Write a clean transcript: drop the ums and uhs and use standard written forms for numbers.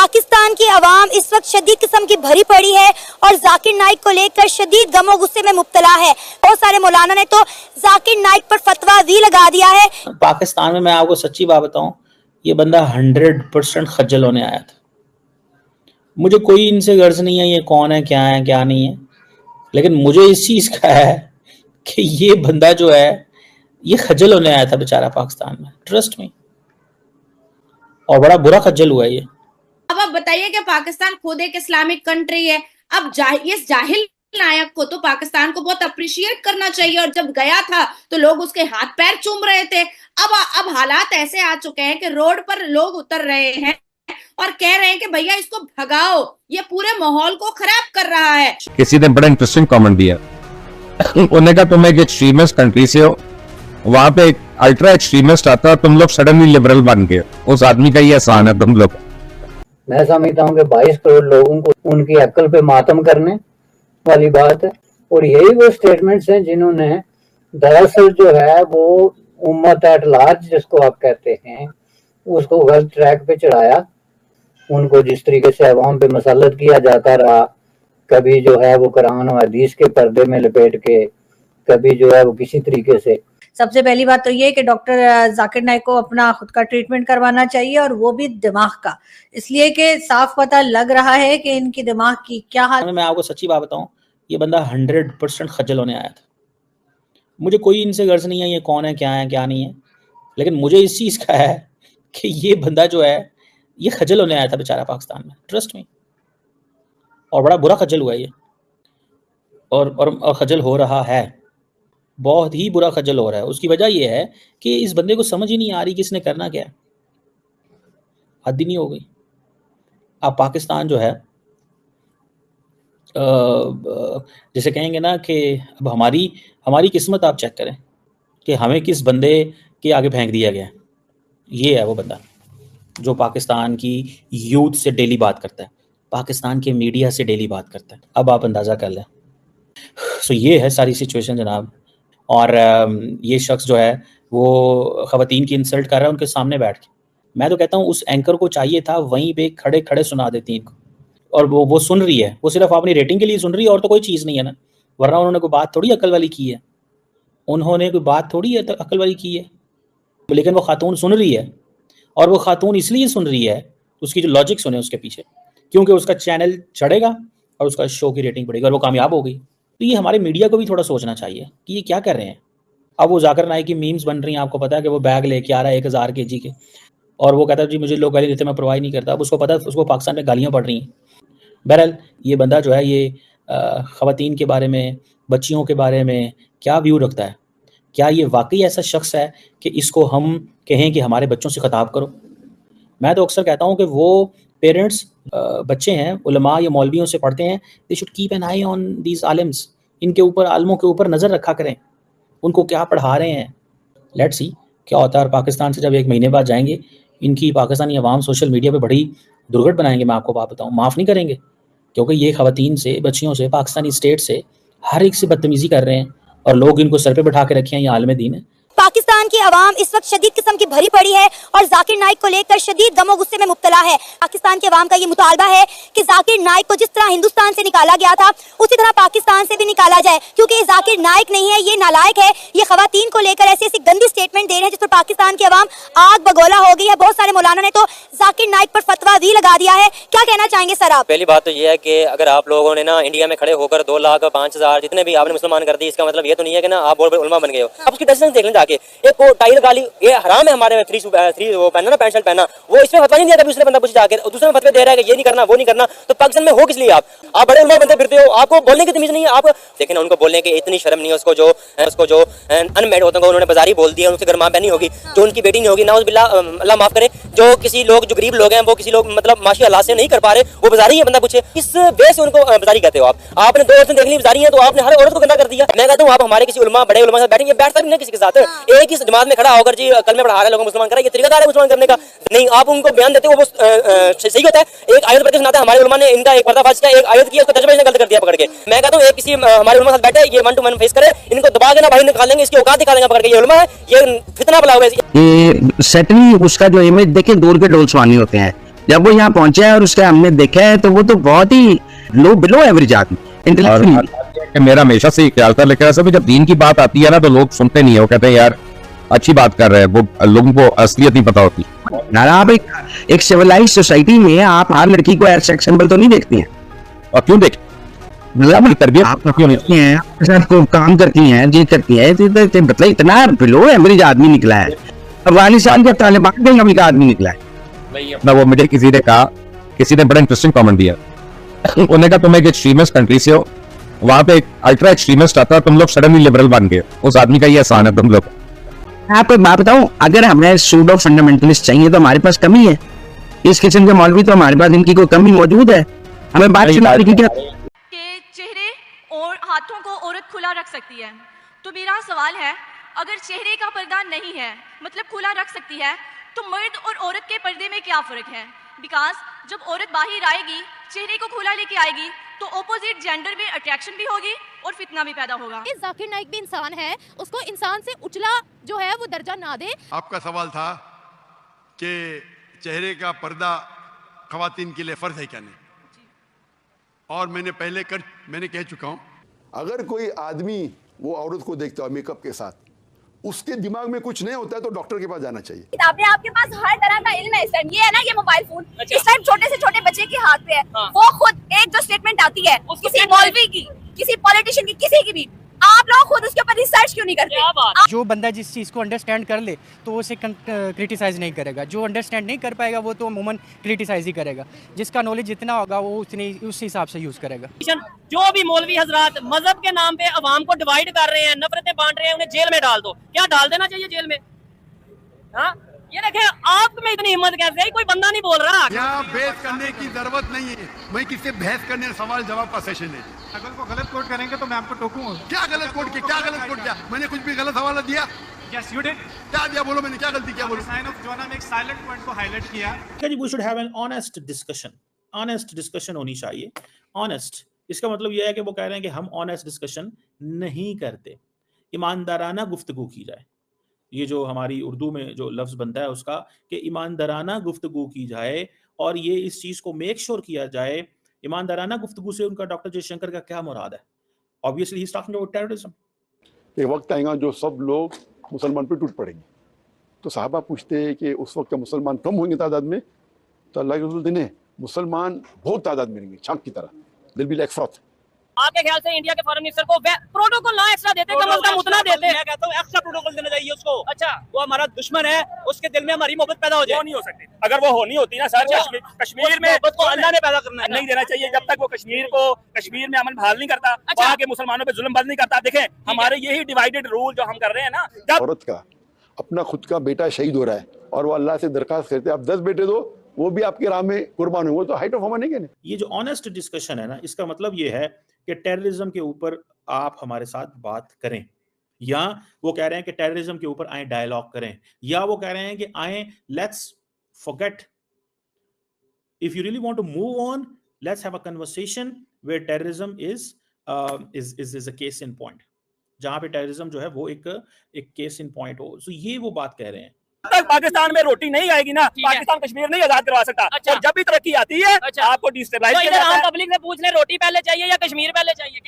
पाकिस्तान की आवाम इस वक्त शदीद किस्म की भरी पड़ी है और जाकिर नाइक को लेकर शदीद गमो गुस्से में मुब्तला है। बहुत सारे मौलाना ने तो जाकिर नाइक पर फतवा भी लगा दिया है। पाकिस्तान में मैं आपको सच्ची बात बताऊं, ये बंदा 100% खज्जल होने आया था। मुझे कोई इनसे गर्ज नहीं है ये कौन है क्या नहीं है, लेकिन मुझे इस चीज का है कि ये बंदा जो है ये खज्जल होने आया था बेचारा पाकिस्तान में, ट्रस्ट में, और बड़ा बुरा खज्जल हुआ है ये। अब आप बताइए कि पाकिस्तान खुद एक इस्लामिक कंट्री है। अब इस जाहिल नायक को तो पाकिस्तान को बहुत अप्रिशिएट करना चाहिए, और जब गया था तो लोग उसके हाथ पैर चूम रहे थे। अब हालात ऐसे आ चुके हैं कि रोड पर लोग उतर रहे हैं और कह रहे हैं कि भैया इसको भगाओ, ये पूरे माहौल को खराब कर रहा है। किसी ने बड़ा इंटरेस्टिंग कमेंट दिया, उन्होंने कहा तुम एक एक्सट्रीमिस्ट कंट्री से हो, वहां पे एक अल्ट्रा एक्सट्रीमिस्ट आता है, तुम लोग सडनली लिबरल बन गए। उस आदमी का ये एहसान है तुम लोग। मैं समझता हूँ कि 22 करोड़ लोगों को उनकी अक्ल पे मातम करने वाली बात है, और यही वो स्टेटमेंट्स हैं जिन्होंने दरअसल जो है वो उम्मत एट लार्ज जिसको आप कहते हैं उसको गलत ट्रैक पे चढ़ाया। उनको जिस तरीके से अवाम पे मसलत किया जाता रहा, कभी जो है वो कुरान और हदीस के पर्दे में लपेट के, कभी जो है वो किसी तरीके से। सबसे पहली बात तो ये है कि डॉक्टर जाकिर नाइक को अपना खुद का ट्रीटमेंट करवाना चाहिए, और वो भी दिमाग का, इसलिए कि साफ पता लग रहा है कि इनकी दिमाग की क्या हाल। मैं आपको सच्ची बात बताऊं, ये बंदा 100% खज्जल होने आया था। मुझे कोई इनसे गर्ज नहीं है ये कौन है क्या नहीं है, लेकिन मुझे इस चीज का है कि ये बंदा जो है ये खज्जल होने आया था बेचारा पाकिस्तान में, ट्रस्ट में, और बड़ा बुरा खज्जल हुआ है ये, और खज्जल हो रहा है, बहुत ही बुरा खज्जल हो रहा है। उसकी वजह यह है कि इस बंदे को समझ ही नहीं आ रही कि इसने करना क्या है। हद ही नहीं हो गई। अब पाकिस्तान जो है जैसे कहेंगे ना कि अब हमारी किस्मत आप चेक करें कि हमें किस बंदे के आगे फेंक दिया गया है। ये है वो बंदा जो पाकिस्तान की यूथ से डेली बात करता है, पाकिस्तान के मीडिया से डेली बात करता है। अब आप अंदाज़ा कर लें। सो ये है सारी सिचुएशन जनाब। और ये शख्स जो है वो ख़वातीन की इंसल्ट कर रहा है उनके सामने बैठ के। मैं तो कहता हूँ उस एंकर को चाहिए था वहीं पे खड़े खड़े सुना देती इनको, और वो सुन रही है, वो सिर्फ अपनी रेटिंग के लिए सुन रही है और तो कोई चीज़ नहीं है ना, वरना उन्होंने कोई बात थोड़ी अकल वाली की है, उन्होंने कोई बात थोड़ी है तो अकल वाली की है। लेकिन वो खातून सुन रही है, और वो खातून इसलिए सुन रही है, उसकी जो लॉजिक सुने उसके पीछे, क्योंकि उसका चैनल चढ़ेगा और उसका शो की रेटिंग बढ़ेगी और वो कामयाब हो गई। तो ये हमारे मीडिया को भी थोड़ा सोचना चाहिए कि ये क्या कर रहे हैं। अब वो जाकिर नाइक की मीम्स बन रही हैं, आपको पता है कि वो बैग लेके आ रहा है 1000 kg के, और वो कहता है जी मुझे लोग गाली देते मैं परवाह नहीं करता। अब उसको पता है उसको पाकिस्तान में गालियाँ पड़ रही हैं। बहरहाल ये बंदा जो है ये ख़वातीन के बारे में, बच्चियों के बारे में क्या व्यू रखता है? क्या ये वाकई ऐसा शख्स है कि इसको हम कहें कि हमारे बच्चों से खिताब करो? मैं तो अक्सर कहता हूँ कि वो पेरेंट्स बच्चे हैं, उलमा या मौलवियों से पढ़ते हैं, they should keep an eye on these आलिम्स। इनके ऊपर, आलमों के ऊपर नज़र रखा करें, उनको क्या पढ़ा रहे हैं। लेट्स सी क्या होता है। और पाकिस्तान से जब 1 महीने बाद जाएंगे, इनकी पाकिस्तानी अवाम सोशल मीडिया पे बड़ी दुर्घट बनाएंगे। मैं आपको बात बताऊँ, माफ़ नहीं करेंगे, क्योंकि ये ख़वातीन से, बच्चियों से, पाकिस्तानी स्टेट से, हर एक से बदतमीज़ी कर रहे हैं, और लोग इनको सर पे बैठा के रखे हैं। ये आलम दीन है। पाकिस्तान की आवाम इस वक्त शदीद किस्म की भरी पड़ी है और जाकिर नाइक को लेकर शदीद गमो गुस्से में मुब्तला है। पाकिस्तान की आवाम का ये मुतालबा है कि जाकिर नाइक को जिस तरह हिंदुस्तान से निकाला गया था उसी तरह पाकिस्तान से भी निकाला जाए, क्योंकि ये जाकिर नाइक नहीं है, ये नालायक है। ये खवातीन को लेकर ऐसी ऐसी गंदी स्टेटमेंट दे रहे हैं जिस पर पाकिस्तान की आवाम आग बगोला हो गई है। बहुत सारे मौलाना ने तो जाकिर नाइक पर फतवा भी लगा दिया है। क्या कहना चाहेंगे सर आप? पहली बात तो ये है कि अगर आप लोगों ने ना इंडिया में खड़े होकर 2 लाख 5,000 जितने भी आपने मुसलमान कर दी, इसका मतलब ये तो नहीं है कि ना आप बहुत बड़े उलमा बन गए हो। अब उसकी डेसिजन देख लें जाके। एक को टाइल गाली, ये हराम है हमारे में, 3 वो पहनना ना, पैंट शर्ट पहनना, वो इसमें फतवा नहीं दिया। दूसरे बंदा पूछ जाके दूसरे में फतवे दे रहा है कि ये नहीं करना वो नहीं करना, तो पाकिस्तान में हो किस लिए? आप बड़े उलमा बनते फिरते हो, आपको बोलने की तमीज नहीं है। आप लेकिन उनको बोलने की इतनी शर्म नहीं है। उसको जो अनमेरिड होते हैं उन्होंने बाजारी बोल दिया, उनसे घर मां बहनी होगी, जो उनकी बेटी नहीं होगी, ना अल्लाह माफ करे, जो किसी लोग, जो गरीब लोग हैं, वो किसी लोग मतलब माशी हालात से नहीं कर पा रहे, वो बाजारी है। बंदा पूछे किस बेस से उनको बाजारी कहते हो आप? आपने 2 औरतें देख ली बाजारी है, तो आपने हर औरत को गंदा कर दिया। मैं कहता हूँ आप हमारे किसी उलमा, बड़े उलमा से बैठेंगे, बैठता भी नहीं किसी के साथ, एक ही जमात में खड़ा होकर जी कल में पढ़ा रहे हैं, लोगों मुसलमान करा, ये तरीका है मुसलमान करने का नहीं। आप उनको बयान देते हो वो सही होता है। एक आयत पढ़ते सुनाते हैं, हमारे उलमा ने इनका एक पर्दाफाश किया, एक आयत किया, उसको तर्जुमा इसने गलत कर दिया पकड़ के। मैं कहता हूँ एक किसी हमारे उलमा साथ बैठे, ये 1 to 1 फेस करे, इनको दबा के ना बाहर निकाल देंगे, इसकी औकात दिखा देंगे पकड़ के। ये उलमा है, ये फितना बुला हुआ है। ये सेटली उसका जो इमेज देखें, दूर के ढोल सुहानी होते हैं, जब वो यहाँ पहुंचा है और उसका हमने देखा है तो वो तो बहुत ही लो बिलो एवरेज आदमी इंटेलेक्चुअली। मेरा हमेशा से ख्याल था, लेकिन ऐसा भी जब दीन की बात आती है ना तो लोग सुनते नहीं है, वो कहते हैं यार अच्छी बात कर रहे हैं, वो लोगों को असलियत नहीं पता होती। आप एक सिविलाइज सोसाइटी में आप हर लड़की को एज सेक्स सिंबल तो नहीं देखती हैं। और क्यों देख तरबियत आप क्यों नहीं हैं, आपके साथ को काम करती हैं, जी करती हैं, मतलब इतना बिलो एवरेज आदमी निकला है। अफगानिस्तान के तालिबान के अमेरिका आदमी निकला है। ना वो मुझे किसी ने बड़ा इंटरेस्टिंग कमेंट दिया। उन्होंने कहा तुम एक एक्सट्रीमिस्ट कंट्री से हो, वहां पे एक अल्ट्रा एक्सट्रीमिस्ट आता है, तुम लोग सडनली लिबरल बन गए। उस आदमी का ये एहसान है तुम लोग। आपको एक बात बताऊं, अगर हमें सूडो फंडामेंटलिस्ट चाहिए तो हमारे पास कमी है। इस किस्म के मौलवी तो हमारे पास इनकी कोई कमी मौजूद है। हमें बात सुनाने की क्या के चेहरे और हाथों को औरत खुला रख सकती है। तो मेरा सवाल है, अगर चेहरे का पर्दा नहीं है मतलब खुला रख सकती है, तो मर्द और औरत के पर्दे में क्या फर्क है? बिकॉज जब औरत बाहर आएगी, चेहरे को खुला लेके आएगी, तो ऑपोजिट जेंडर में अट्रैक्शन भी होगी और फितना भी पैदा होगा। जाकिर नाइक भी इंसान है, उसको इंसान से उचला जो है वो दर्जा ना दे। आपका सवाल था कि चेहरे का पर्दा खवातीन के लिए फर्ज है क्या नहीं, और मैंने कह चुका हूं, अगर कोई आदमी वो औरत को देखता है मेकअप के साथ, उसके दिमाग में कुछ नहीं होता है तो डॉक्टर के पास जाना चाहिए। किताबें आपके पास हर तरह का इल्म है इस टाइम। ये है ना, ये मोबाइल फोन इस टाइम छोटे से छोटे बच्चे के हाथ पे है। वो खुद एक जो स्टेटमेंट आती है किसी मौलवी की, किसी पॉलिटिशियन की, किसी की भी, आप लोग खुद उसके ऊपर रिसर्च क्यों नहीं करते? जो बंदा जिस चीज़ को अंडरस्टैंड कर ले तो उसे क्रिटिसाइज नहीं करेगा। जो अंडरस्टैंड नहीं कर पाएगा वो तो अमूमन क्रिटिसाइज ही करेगा। जिसका नॉलेज जितना होगा वो उतने उस हिसाब से यूज़ करेगा। जो भी मौलवी हजरात मजहब के नाम पे अवाम को डिवाइड कर रहे हैं, नफरतें बांट रहे हैं, उन्हें जेल में डाल दो। क्या डाल देना चाहिए जेल में? हाँ, ये देखें, आप में इतनी हिम्मत कैसे है? कोई बंदा नहीं बोल रहा। यहाँ बहस करने की जरूरत नहीं है। मैं किससे बहस करने, सवाल जवाब का सेशन है। अगर को गलत कोट करेंगे तो मैं आपको टोकूंगा। क्या गलत कोट किया? क्या गलत कोट किया? मैंने कुछ भी गलत हवाला दिया? Yes, you did. क्या दिया? बोलो, मैंने क्या गलती किया? बोलो। साइन ऑफ जोना में एक साइलेंट पॉइंट को हाईलाइट किया। We should have an honest discussion. Honest discussion होनी चाहिए। ऑनेस्ट, इसका मतलब यह है कि वो कह रहे हैं कि हम ऑनेस्ट डिस्कशन नहीं करते, ईमानदाराना गुफ्तगू की जाए। ये जो हमारी उर्दू में जो लफ्ज़ बनता है उसका कि ईमानदाराना गुफ्तगू की जाए, और ये इस चीज़ को मेक श्योर किया जाए। ईमानदाराना गुफ्तगू से उनका डॉक्टर जयशंकर का क्या मुराद है? Obviously he is talking about terrorism. एक वक्त आएगा जो सब लोग मुसलमान पे टूट पड़ेंगे। तो साहबा पूछते हैं कि उस वक्त मुसलमान कम होंगे तादाद में? तो अल्लाह के रसूल दिन मुसलमान बहुत तादाद में रहेंगे, छाक की तरह। दिल भी लाइक फ्रॉथ। आपके ख्याल से इंडिया के फॉरेन मिनिस्टर को प्रोटोकॉल ना एक्स्ट्रा देते, कम से कम उतना देते? मैं कहता हूं एक्स्ट्रा प्रोटोकॉल देना चाहिए उसको। अच्छा, वो हमारा दुश्मन है, उसके दिल में हमारी मोहब्बत पैदा हो जाए। वो नहीं हो सकती। अगर वो होनी होती ना सर, कश्मीर में मोहब्बत को अल्लाह ने पैदा करना है, नहीं देना चाहिए। जब तक वो कश्मीर में अमन बहाल नहीं करता, वहाँ के मुसलमानों पे जुल्म बंद नहीं करता। देखें, हमारे यही डिवाइडेड रूल जो हम कर रहे हैं ना। औरत का अपना खुद का बेटा शहीद हो रहा है और वो अल्लाह से दरखास्त करते हैं आप 10 बेटे दो, वो भी आपकी राह में कुर्बान हो, तो हाइट ऑफ ह्यूमन नहीं है। ये जो ऑनेस्ट डिस्कशन है ना, इसका मतलब ये है कि टेररिज्म के ऊपर आप हमारे साथ बात करें, या वो कह रहे हैं कि टेररिज्म के ऊपर आए डायलॉग करें, या वो कह रहे हैं कि आए let's forget, if you really want to move on, let's have a conversation where terrorism is a case in point, जहां पे टेररिज्म जो है वो एक केस इन पॉइंट हो। सो ये वो बात कह रहे हैं। तक पाकिस्तान में रोटी नहीं आएगी ना, पाकिस्तान कश्मीर नहीं आजाद करवा सकता। अच्छा। और जब भी तरक्की आती है, आपको डिस्टेबलाइज किया जाता है। पब्लिक से पूछ ले, रोटी पहले चाहिए या कश्मीर पहले चाहिए?